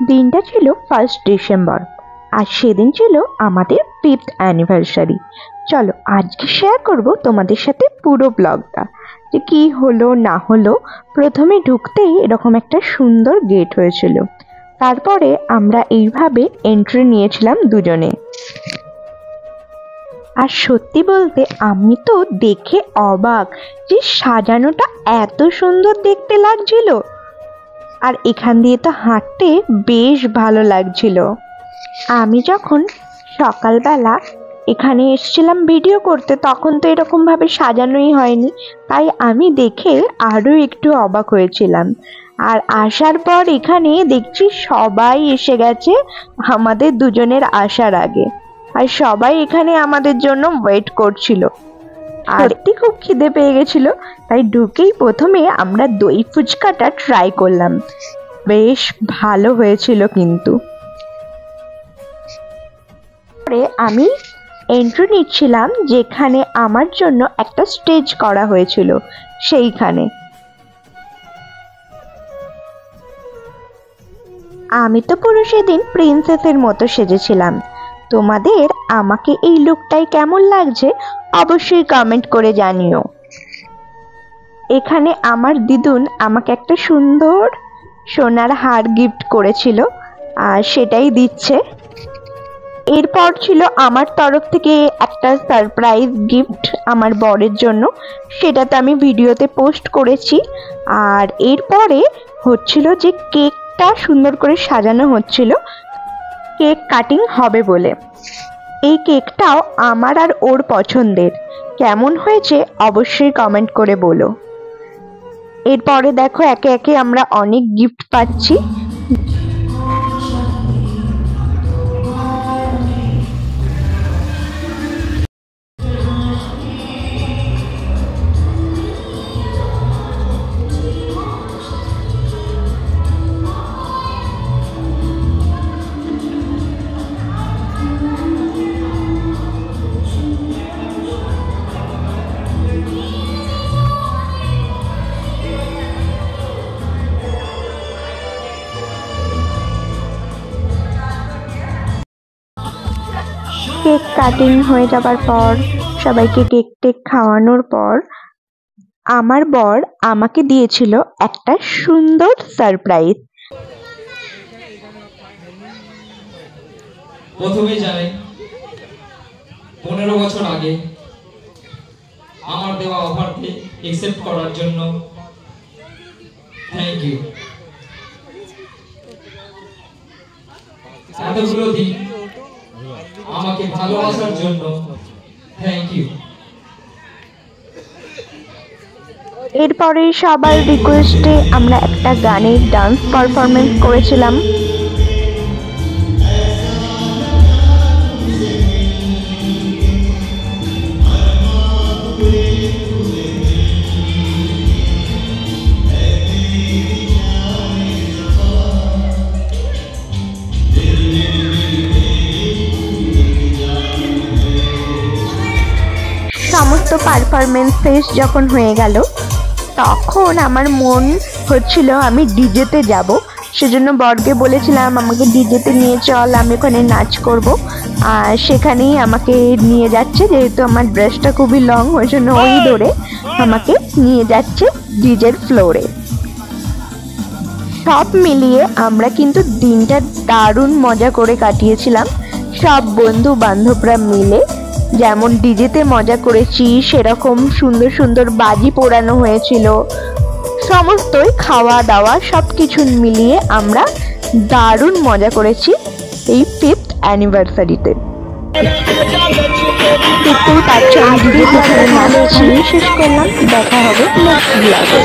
দিনটা ছিল 1 ডিসেম্বর আর সেদিন ছিল আমাদের 5th অ্যানিভার্সারি। চলো আজকে শেয়ার করব তোমাদের সাথে পুরো ব্লগটা, যে কি হলো না হলো। প্রথমে ঢুকতেই এরকম একটা সুন্দর গেট হয়েছিল, তারপরে আমরা এইভাবে এন্ট্রি নিয়েছিলাম দুজনে। আর সত্যি বলতে আমি তো দেখে অবাক যে সাজানোটা এত সুন্দর দেখতে লাগছিল, আর এখান দিয়ে তো হাঁটতে বেশ ভালো লাগছিল। আমি যখন সকালবেলা এখানে এসেছিলাম ভিডিও করতে, তখন তো এরকম ভাবে সাজানোই হয়নি, তাই আমি দেখে আরো একটু অবাক হয়েছিলাম। আর আসার পর এখানে দেখছি সবাই এসে গেছে আমাদের দুজনের আসার আগে, আর সবাই এখানে আমাদের জন্য ওয়েট করছিল। আর খুব খিদে পেয়ে গেছিল, তাই ঢুকেই প্রথমে আমরা দই ফুচকাটা ট্রাই করলাম। বেশ ভালো হয়েছিল কিন্তু। পরে আমি এন্ট্রি নিচ্ছিলাম যেখানে আমার জন্য একটা স্টেজ করা হয়েছিল, সেইখানে আমি তো পুরো সেদিন প্রিন্সেসের মতো সেজেছিলাম। তোমাদের আমাকে এই লুকটাই কেমন লাগছে অবশ্যই কমেন্ট করে জানিও। এখানে আমার দিদুন আমাকে একটা সুন্দর সোনার হার গিফট করেছিল, আর সেটাই দিচ্ছে। এরপর ছিল আমার তরফ থেকে একটা সারপ্রাইজ গিফট আমার বরের জন্য, সেটা তো আমি ভিডিওতে পোস্ট করেছি। আর এরপরে হচ্ছিল যে কেকটা সুন্দর করে সাজানো হচ্ছিল, কেক কাটিং হবে বলে। এই কেকটাও আমার আর ওর পছন্দের। কেমন হয়েছে অবশ্যই কমেন্ট করে বলো। এরপরে দেখো একে একে আমরা অনেক গিফট পাচ্ছি। কেক কাটিং হয়ে যাবার পর, সবাইকে কেক টেক খাওয়ানোর পর, আমার বর আমাকে দিয়েছিল একটা সুন্দর সারপ্রাইজ। প্রথমেই জানাই 15 বছর আগে আমার দেওয়া অফারকে অ্যাকসেপ্ট করার জন্য থ্যাংক ইউ। এতগুলো দিন আমাকে ভালোবাসার জন্য থ্যাংক ইউ। এরপরে সবার রিকোয়েস্টে আমরা একটা গানের ডান্স পারফরমেন্স করেছিলাম। সমস্ত পারফরমেন্স শেষ যখন হয়ে গেল, তখন আমার মন হচ্ছিল আমি ডিজেতে যাব। সেজন্য বরকে বলেছিলাম আমাকে ডিজেতে নিয়ে চল, আমি ওখানে নাচ করব। আর সেখানেই আমাকে নিয়ে যাচ্ছে, যেহেতু আমার ড্রেসটা খুবই লং, ওই জন্য ওই ধরে আমাকে নিয়ে যাচ্ছে ডিজের ফ্লোরে। সব মিলিয়ে আমরা কিন্তু দিনটা দারুণ মজা করে কাটিয়েছিলাম সব বন্ধু বান্ধবরা মিলে। যেমন ডিজেতে মজা করেছি, সেরকম সুন্দর সুন্দর বাজি পোড়ানো হয়েছিল। সমস্তই খাওয়া দাওয়া সবকিছু মিলিয়ে আমরা দারুণ মজা করেছি এই 5th অ্যানিভার্সারিতে। দেখতেই পাচ্ছ আমি শেষ করলাম। দেখা হবে নেক্সট ব্লগে।